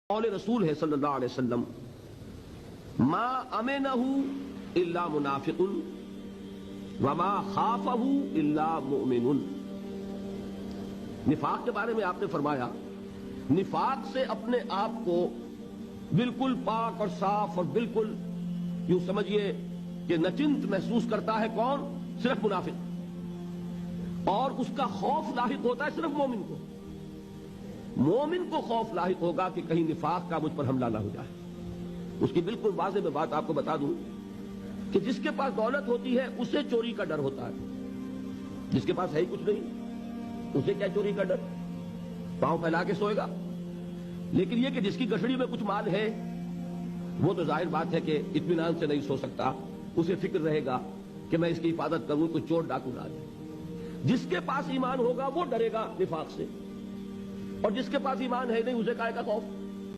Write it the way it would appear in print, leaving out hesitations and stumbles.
قول رسول ہے صلی اللہ علیہ وسلم، ما امنہ الا منافق وما خافہ الا مؤمن۔ نفاق کے بارے میں آپ نے فرمایا نفاق سے اپنے آپ کو بالکل پاک اور صاف اور بالکل یوں سمجھیے کہ نچنت محسوس کرتا ہے کون؟ صرف منافق، اور اس کا خوف لاحق ہوتا ہے صرف مومن کو۔ مومن کو خوف لاحق ہوگا کہ کہیں نفاق کا مجھ پر حملہ نہ ہو جائے۔ اس کی بالکل واضح میں بات آپ کو بتا دوں کہ جس کے پاس دولت ہوتی ہے اسے چوری کا ڈر ہوتا ہے، جس کے پاس ہے ہی کچھ نہیں اسے کیا چوری کا ڈر، پاؤں پھیلا کے سوئے گا۔ لیکن یہ کہ جس کی گٹھڑی میں کچھ مال ہے وہ تو ظاہر بات ہے کہ اطمینان سے نہیں سو سکتا، اسے فکر رہے گا کہ میں اس کی حفاظت کروں کوئی چور ڈاکو نہ آ جائے۔ جس کے پاس ایمان ہوگا وہ ڈرے گا نفاق سے، اور جس کے پاس ایمان ہے نہیں اسے کائے کا خوف۔